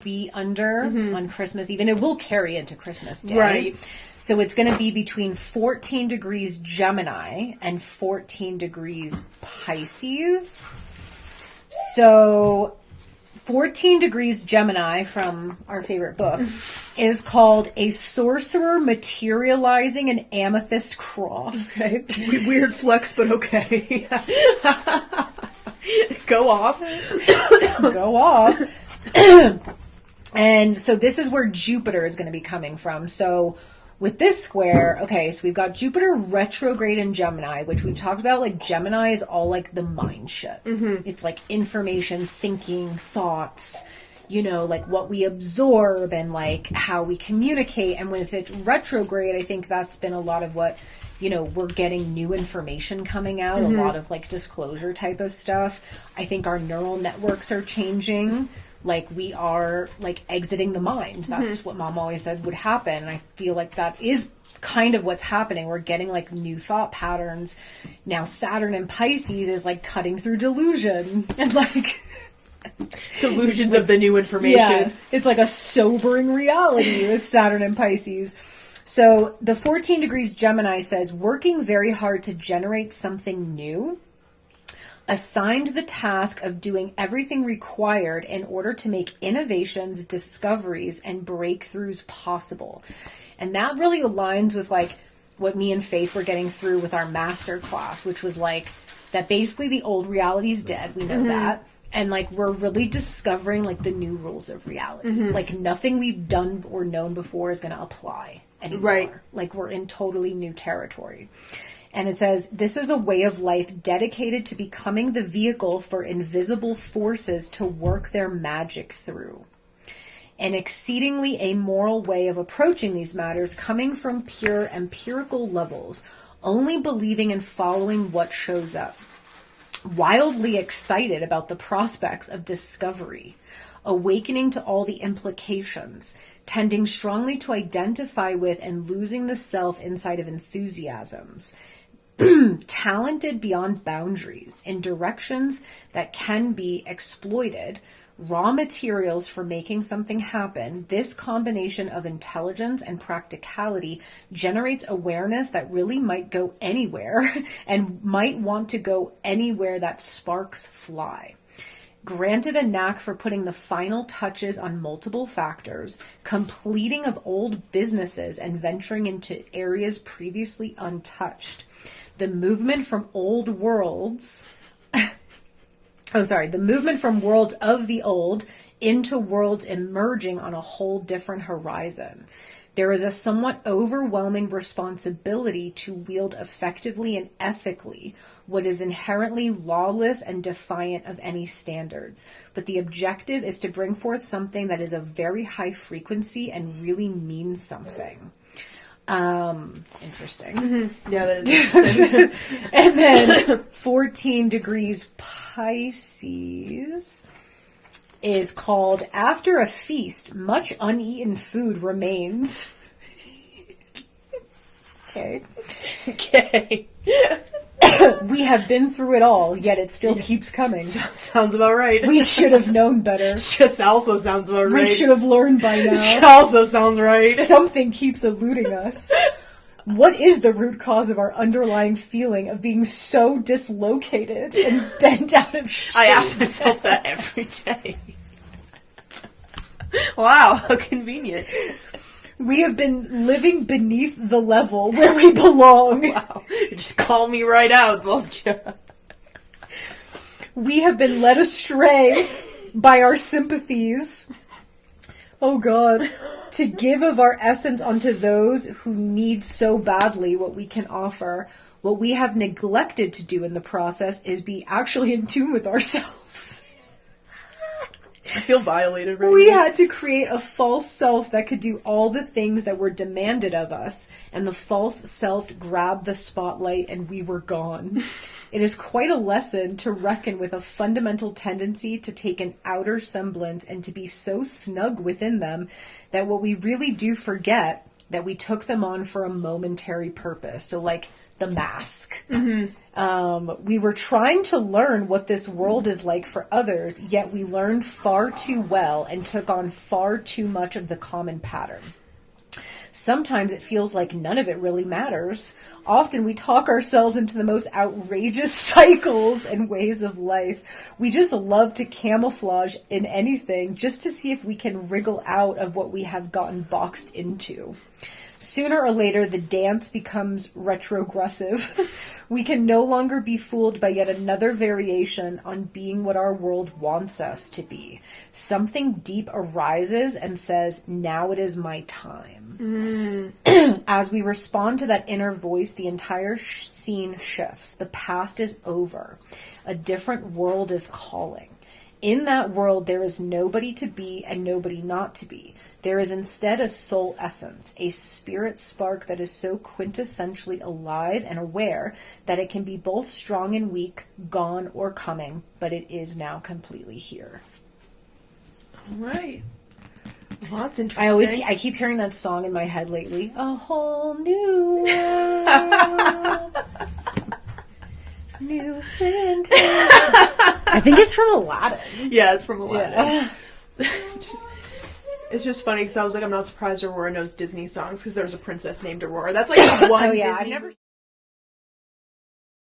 be under on Christmas Eve, and it will carry into Christmas Day. Right. So it's going to be between 14 degrees Gemini and 14 degrees Pisces. So 14 degrees Gemini, from our favorite book, is called a sorcerer materializing an amethyst cross. Okay. Weird flex, but okay. Go off. Go off. And so this is where Jupiter is going to be coming from. So with this square, okay, so we've got Jupiter retrograde in Gemini, which we've talked about. Like, Gemini is all like the mind shit. It's like information, thinking, thoughts, you know, like what we absorb and like how we communicate. And with it retrograde, I think that's been a lot of what, you know, we're getting new information coming out, a lot of like disclosure type of stuff. I think our neural networks are changing. Like, we are like exiting the mind. That's what Mom always said would happen. And I feel like that is kind of what's happening. We're getting like new thought patterns. Now Saturn in Pisces is like cutting through delusion and like delusions of the new information. Yeah, it's like a sobering reality with Saturn in Pisces. So the 14 degrees Gemini says, working very hard to generate something new, assigned the task of doing everything required in order to make innovations, discoveries, and breakthroughs possible. And that really aligns with like what me and Faith were getting through with our master class, which was like that basically the old reality is dead. We know that. And like, we're really discovering like the new rules of reality. Like, nothing we've done or known before is going to apply anymore. Right. Like, we're in totally new territory. And it says, this is a way of life dedicated to becoming the vehicle for invisible forces to work their magic through. An exceedingly amoral way of approaching these matters, coming from pure empirical levels, only believing and following what shows up. Wildly excited about the prospects of discovery, awakening to all the implications, tending strongly to identify with and losing the self inside of enthusiasms. Talented beyond boundaries in directions that can be exploited, raw materials for making something happen. This combination of intelligence and practicality generates awareness that really might go anywhere and might want to go anywhere that sparks fly. Granted a knack for putting the final touches on multiple factors, completing of old businesses and venturing into areas previously untouched. The movement from worlds of the old into worlds emerging on a whole different horizon. There is a somewhat overwhelming responsibility to wield effectively and ethically what is inherently lawless and defiant of any standards. But the objective is to bring forth something that is of very high frequency and really means something. Interesting. Yeah, that is interesting. And then 14 degrees Pisces is called, after a feast, much uneaten food remains. Okay. We have been through it all, yet it still keeps coming. Sounds about right. We should have known better. Just also sounds about right. We should have learned by now. Also sounds right. Something keeps eluding us. What is the root cause of our underlying feeling of being so dislocated and bent out of shape? I ask myself that every day. Wow, how convenient. We have been living beneath the level where we belong. Wow. Just call me right out, won't you? We have been led astray by our sympathies. Oh God. To give of our essence unto those who need so badly what we can offer. What we have neglected to do in the process is be actually in tune with ourselves. I feel violated right We now. had to create a false self that could do all the things that were demanded of us, and the false self grabbed the spotlight and we were gone. It is quite a lesson to reckon with a fundamental tendency to take an outer semblance and to be so snug within them that what we really do forget that we took them on for a momentary purpose. So like The Mask. We were trying to learn what this world is like for others, yet we learned far too well and took on far too much of the common pattern. Sometimes it feels like none of it really matters. Often we talk ourselves into the most outrageous cycles and ways of life. We just love to camouflage in anything just to see if we can wriggle out of what we have gotten boxed into. Sooner or later, the dance becomes retrogressive. We can no longer be fooled by yet another variation on being what our world wants us to be. Something deep arises and says, now it is my time. As we respond to that inner voice, the entire scene shifts. The past is over. A different world is calling. In that world, there is nobody to be and nobody not to be. There is instead a soul essence, a spirit spark that is so quintessentially alive and aware that it can be both strong and weak, gone or coming, but it is now completely here. All right. Well, that's interesting. I keep hearing that song in my head lately. A whole new world. New fantasy. I think it's from Aladdin. Yeah, it's from Aladdin. Yeah. It's just funny because I was like, I'm not surprised Aurora knows Disney songs because there's a princess named Aurora. That's like the one Oh, yeah, Disney. I've never